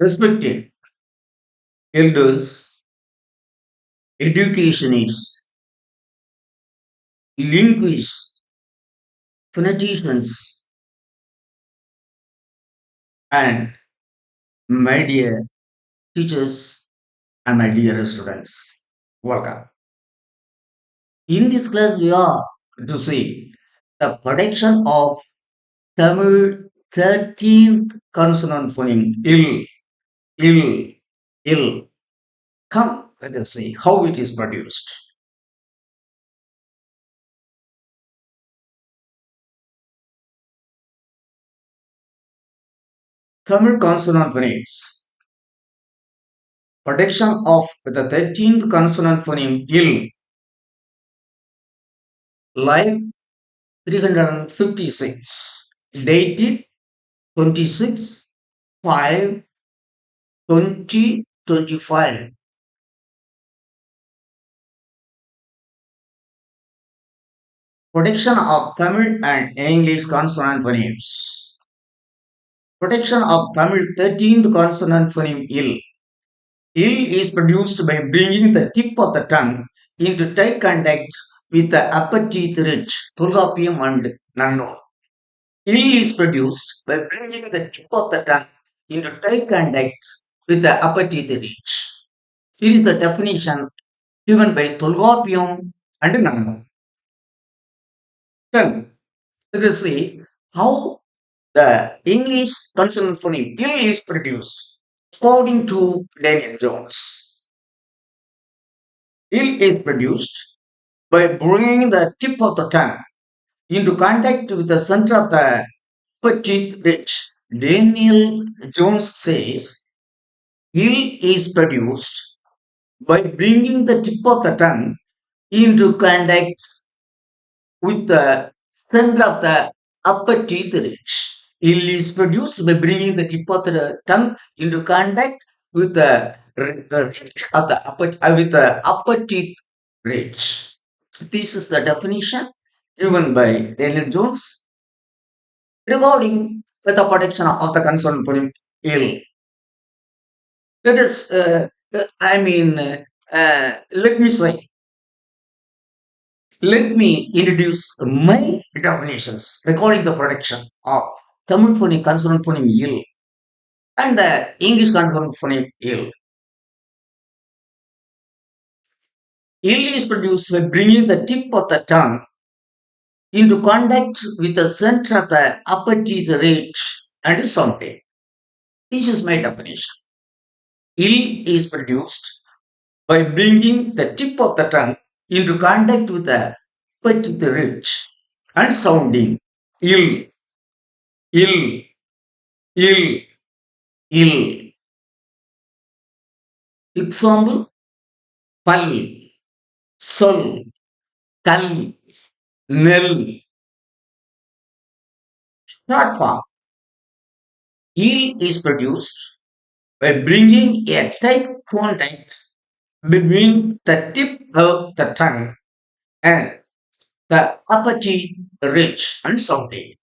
Respected elders, educationists, linguists, phoneticians, and my dear teachers and my dear students, welcome. In this class, we are to see the prediction of Tamil 13th consonant phoneme ill, ill. Come, let us see how it is produced. Tamil consonant phonemes. Prediction of the 13th consonant phoneme ill, live 356, dated 26 5 2025. Prediction of Tamil and English consonant phonemes. Prediction of Tamil 13th consonant phoneme ill. Ill is produced by bringing the tip of the tongue into tight contact with the upper teeth ridge, Tulgapium and Nano. Ill is produced by bringing the tip of the tongue into tight contact with the upper teeth ridge. Here is the definition given by Tulgapium and Nano. Then let us see how the English consonant phoneme ill is produced according to Daniel Jones. Ill is produced by bringing the tip of the tongue into contact with the center of the upper teeth ridge. Daniel Jones says ill is produced by bringing the tip of the tongue into contact with the center of the upper teeth ridge. Ill is produced by bringing the tip of the tongue into contact with the ridge of the upper teeth ridge. This is the definition given by Daniel Jones regarding the protection of the concerned phoneme ill. Let us, let me say, let me introduce my definitions regarding the protection of Tamil phonic consonant phoneme ill and the English consonant phoneme ill. Ill is produced by bringing the tip of the tongue into contact with the center of the upper teeth ridge and sounding. This is my definition. Ill is produced by bringing the tip of the tongue into contact with the upper teeth ridge and sounding ill, ill, ill, ill. Example, pal, sol, kal, nil. Short form, ill is produced by bringing a tight contact between the tip of the tongue and the upper teeth ridge and sounding.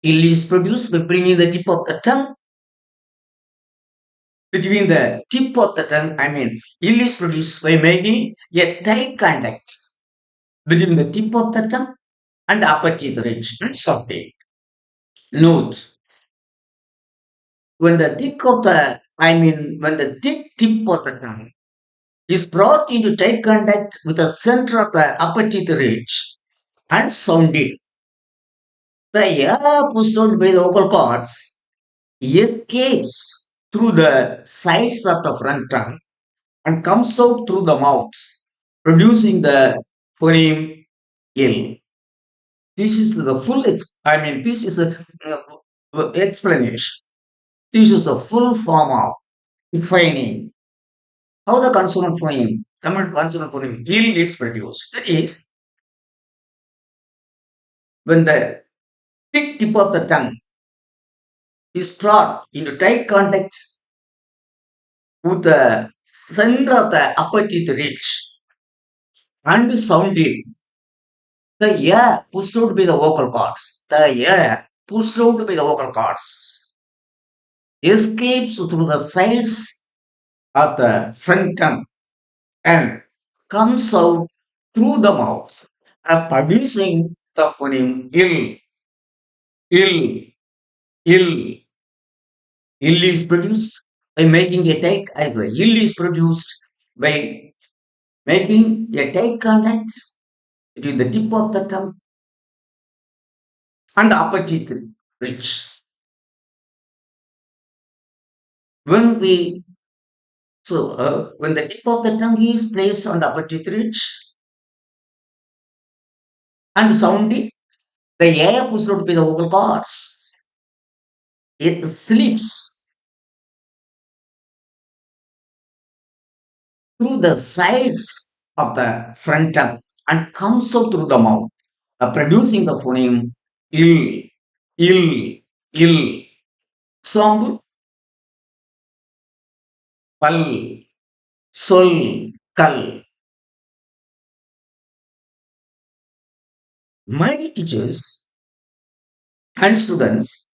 Ill is produced by bringing the tip of the tongue between the tip of the tongue. Ill is produced by making a tight contact between the tip of the tongue and the upper teeth ridge and sounding. Note, when the thick of the, when the thick tip of the tongue is brought into tight contact with the center of the upper teeth ridge and sounded, the air pushed out by the vocal cords escapes through the sides of the front tongue and comes out through the mouth, producing the phoneme ill. This is the full, this is a explanation. This is the full form of defining how the consonant phoneme, Tamil consonant phoneme ill is produced. That is, when the thick tip of the tongue is brought into tight contact with the center of the upper teeth ridge and sounded, the air pushed out by the vocal cords. The air pushed out by the vocal cords escapes through the sides of the front tongue and comes out through the mouth, producing the phoneme ill, ill. Ill is produced by making a tight either ill is produced by making a tight contact between the tip of the tongue and the upper teeth ridge. When we when the tip of the tongue is placed on the upper teeth ridge and sounding, the air pushed out by the vocal cords. It slips through the sides of the front tongue and comes out through the mouth, producing the phoneme ill, ill, ill. Example, pal, sol, kal. My teachers and students,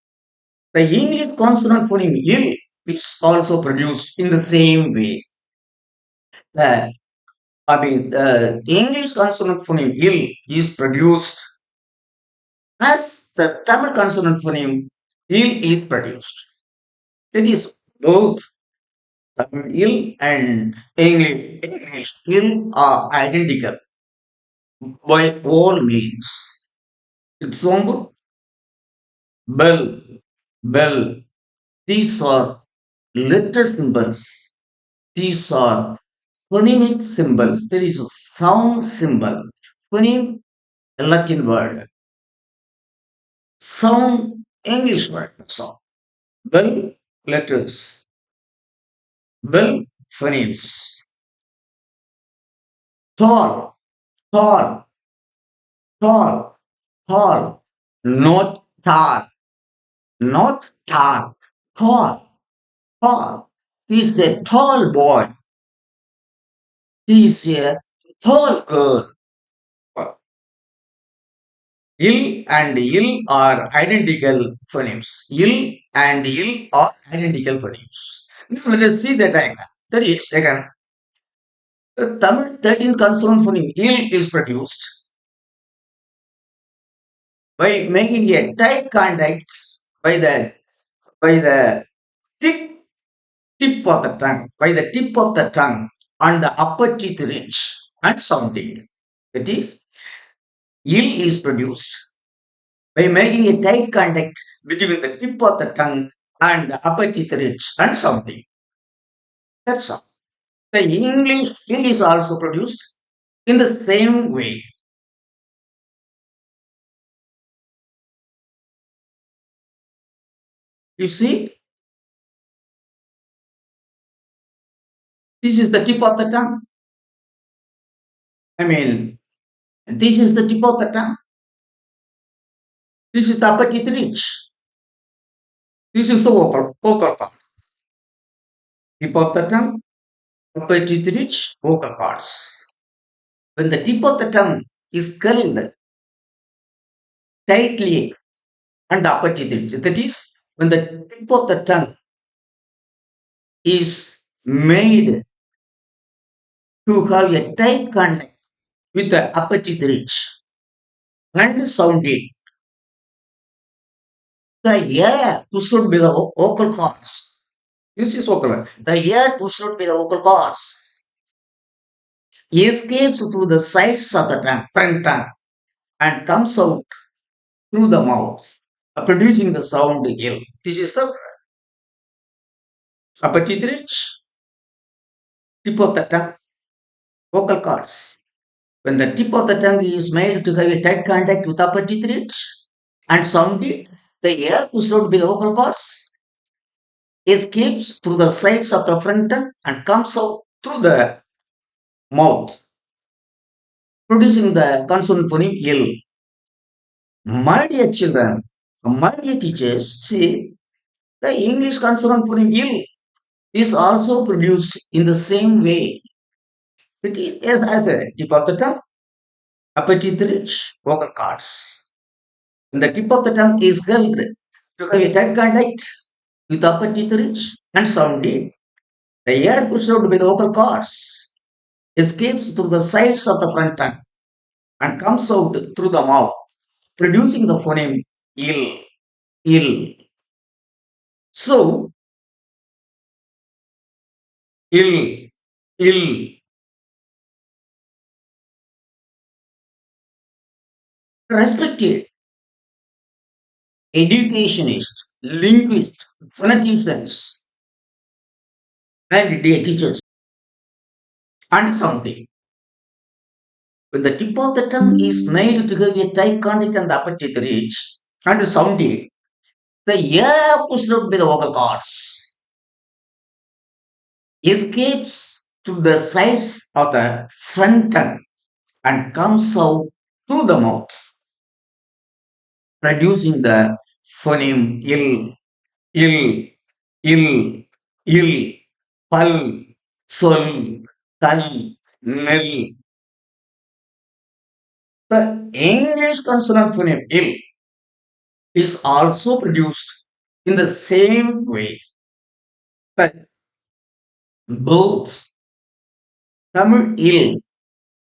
the English consonant phoneme ill is also produced in the same way. The the English consonant phoneme ill is produced as the Tamil consonant phoneme ill is produced. That is both Tamil ill and English ill are identical by all means. Example, bell, bell. These are letter symbols. These are phonemic symbols. There is a sound symbol. Phoneme, a Latin word. Sound, English word. So, bell, letters. Bell, phonemes. Tall, tall, tall, tall. Not tall, not tall, tall, tall. He's a tall boy. He's a tall girl. Il and il are identical phonemes. Il and il are identical phonemes. Now let us see the diagram. That is, again, the Tamil 13th consonant phoneme il is produced by making a tight contact by the thick tip of the tongue, by the tip of the tongue on the upper teeth ridge and sounding. That is, il is produced by making a tight contact between the tip of the tongue and the upper teeth ridge and sounding. That's all. The English ing is also produced in the same way. You see, this is the tip of the tongue. I mean, this is the tip of the tongue. This is the upper teeth ridge. This is the vocal part. Tip of the tongue, upper teeth ridge, vocal parts. When the tip of the tongue is curled tightly and the upper teeth ridge, that is, when the tip of the tongue is made to have a tight contact with the upper teeth ridge and sounded, the air pushed out by the vocal cords. This is vocal word. The air pushed out by the vocal cords escapes through the sides of the tongue, front tongue, and comes out through the mouth, producing the sound ill. This is the upper teeth ridge, tip of the tongue, vocal cords. When the tip of the tongue is made to have a tight contact with upper teeth ridge and sounded, the air pushed out by the vocal cords escapes through the sides of the front tongue and comes out through the mouth, producing the consonant phoneme L. My dear children, my dear teachers, see, the English consonant phoneme L is also produced in the same way. It is as a tip of the tongue, upper teeth ridge, vocal cords. And the tip of the tongue is held to have a tight contact with upper teeth rich and sound deep. The air pushed out by the vocal cords escapes through the sides of the front tongue and comes out through the mouth, producing the phoneme ill, ill. So, ill, ill. Respected educationists, linguists, phoneticians, and their teachers, and something. When the tip of the tongue is made to give a tight contact and the upper teeth ridge and sounded, the air pushed out by the vocal cords escapes to the sides of the front tongue and comes out through the mouth, producing the phoneme ill, ill, ill, pal, sol, tal, nil. The English consonant phoneme ill is also produced in the same way. But both Tamil ill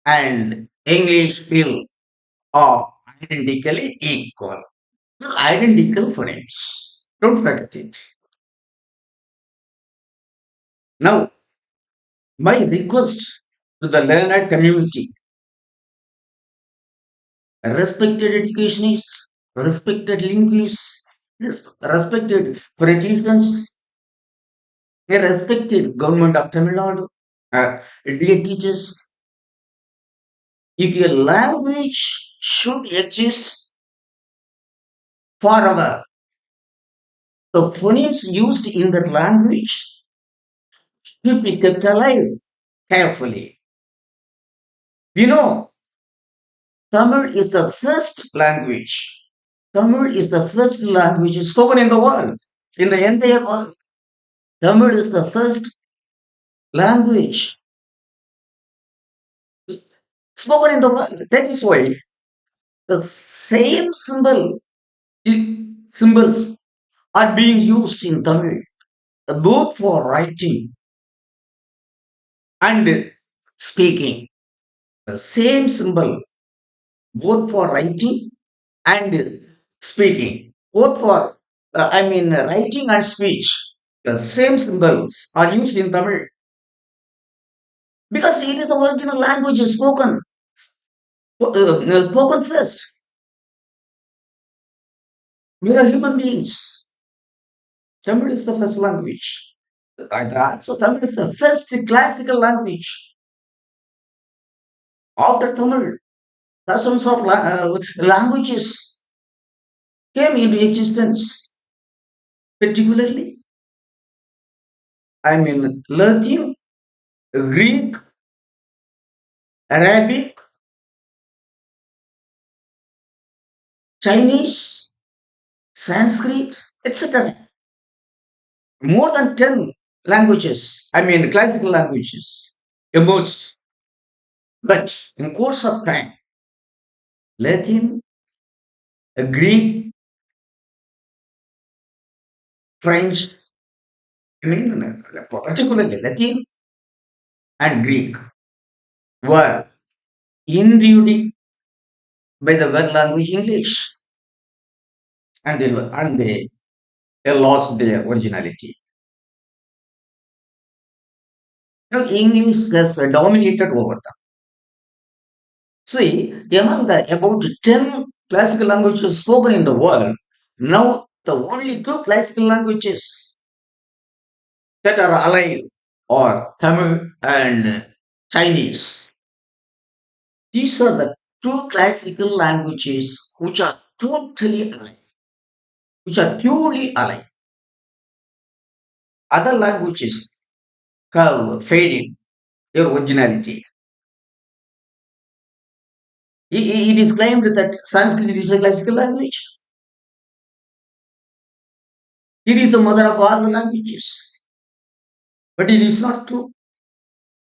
and English ill are identically equal. They're identical phonemes. Don't forget it. Now, my request to the learned community, respected educationists, respected linguists, respected politicians, respected government of Tamil Nadu, dear teachers, if your language should exist forever, the phonemes used in the language should be kept alive carefully. We know Tamil is the first language. Tamil is the first language spoken in the world, in the entire world. Tamil is the first language spoken in the world. That is why the same symbols are being used in Tamil, both for writing and speaking. The same symbol, both for writing and speaking, both for, writing and speech. The same symbols are used in Tamil because it is the original language spoken first. We are human beings. Tamil is the first language. So Tamil is the first classical language. After Tamil, dozens of languages came into existence, particularly, Latin, Greek, Arabic, Chinese, Sanskrit, etc. More than 10 languages, classical languages, emerged. But in course of time, Latin, Greek, French, particularly Latin and Greek, were introduced by the world language English, and they lost their originality. Now English has dominated over them. See, among the about 10 classical languages spoken in the world, now the only two classical languages that are alive are Tamil and Chinese. These are the two classical languages which are totally alive, which are purely alive. Other languages have faded their originality. It is claimed that Sanskrit is a classical language. It is the mother of all the languages. But it is not true.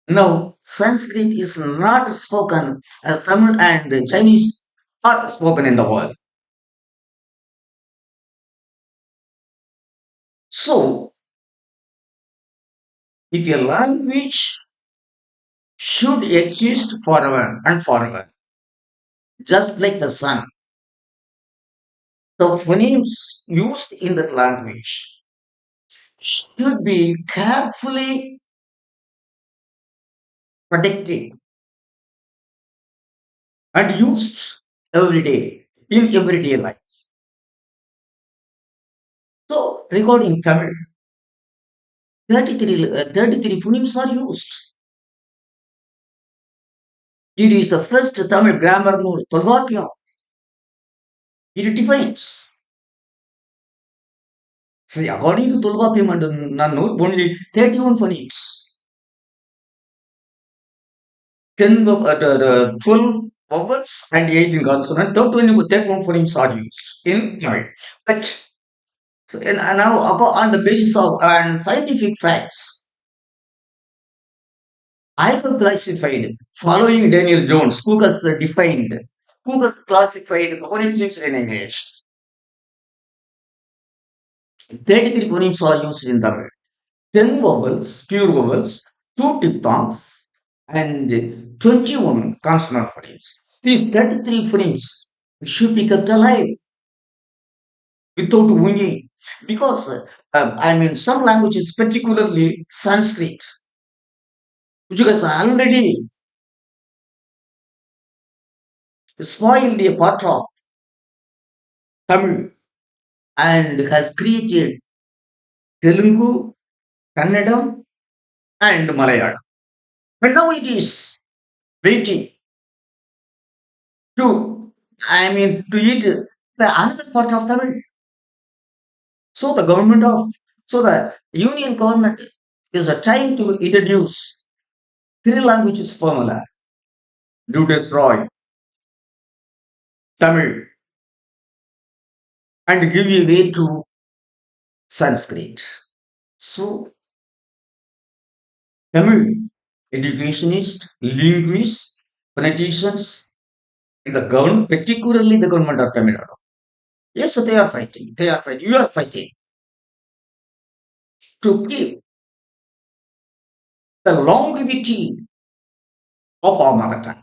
No, Sanskrit is not spoken as Tamil and Chinese are spoken in the world. So, if a language should exist forever and forever, just like the sun, the phonemes used in that language should be carefully protected and used every day in everyday life. So, regarding Tamil, 33 phonemes are used. Here is the first Tamil grammar node, Tolvapia. It defines. See, according to Tolvapiyam and Nannur, only 31 phonemes, 12 vowels and 18 consonants, 31 phonemes are used in Tamil. But so, and now, on the basis of scientific facts, I have classified following Daniel Jones, who has defined, who has classified phonemes used in English. 33 phonemes are used in Tamil. 10 vowels, pure vowels, 2 diphthongs, and 21 consonant phonemes. These 33 phonemes should be kept alive without winging. Because, some languages, particularly Sanskrit, which has already spoiled a part of Tamil and has created Telugu, Kannadam, and Malayalam. But now it is waiting to eat the another part of Tamil. So the union government is trying to introduce three languages formula to destroy Tamil and give a way to Sanskrit. So Tamil educationists, linguists, phoneticians, and the government, particularly the government of Tamil Nadu. Yes, they are fighting. They are fighting. You are fighting to keep the longevity of our mother tongue.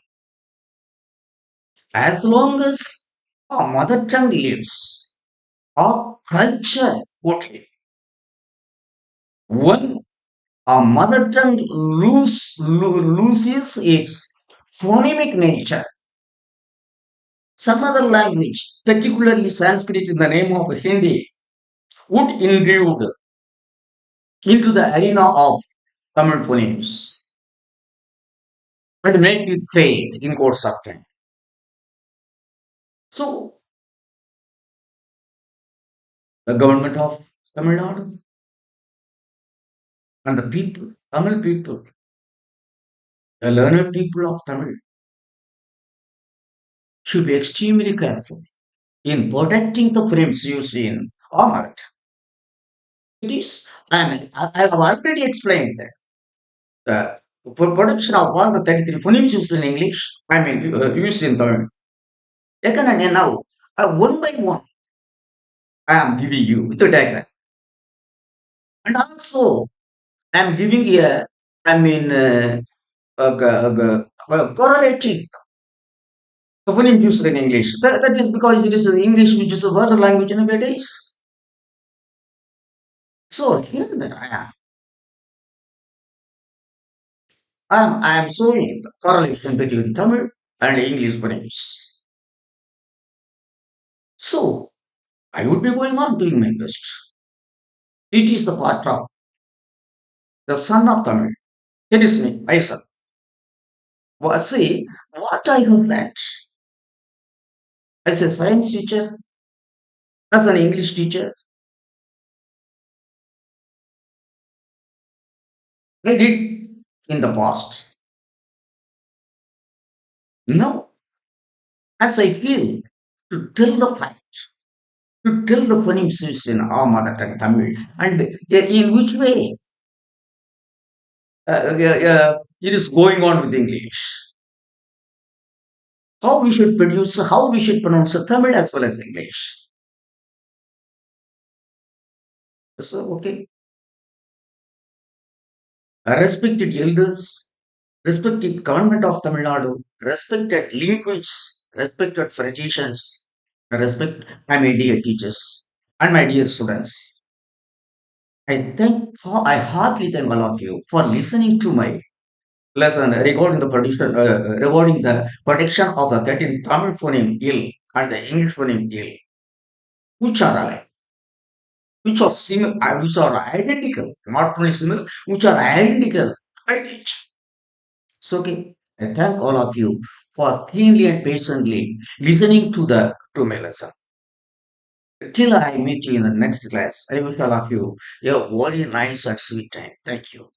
As long as our mother tongue lives, our culture would live. When our mother tongue loses its phonemic nature, some other language, particularly Sanskrit in the name of Hindi, would intrude into the arena of Tamil phonemes and make it fade in course of time. So, the government of Tamil Nadu and the people, Tamil people, the learned people of Tamil, should be extremely careful in protecting the frames used in art. It is, I have already explained the production of all the 33 phonemes used in English, used in Tamil. Again and now, one by one, I am giving you the diagram. And also, I am giving I mean, correlating the phoneme used in English. That is because it is English, which is a world language nowadays. So here that I am showing the correlation between Tamil and English phonemes. So I would be going on doing my best. It is the part of the son of Tamil. It is me, myself. Well, see, what I have learned as a science teacher, as an English teacher, I did in the past. Now, as I feel to tell the facts, to tell the phonemes used in our mother tongue Tamil, and in which way it is going on with English. How we should produce, how we should pronounce Tamil as well as English. So, okay. Respected elders, respected government of Tamil Nadu, respected linguists, respected physicians, respect my dear teachers and my dear students. I heartily thank all of you for listening to my lesson regarding the prediction of the 13 Tamil phoneme ill and the English phoneme ill, which are alike, which are identical, not only similar, which are identical by nature. So, okay, I thank all of you for keenly and patiently listening to my lesson. Till I meet you in the next class, I wish all of you a very nice and sweet time. Thank you.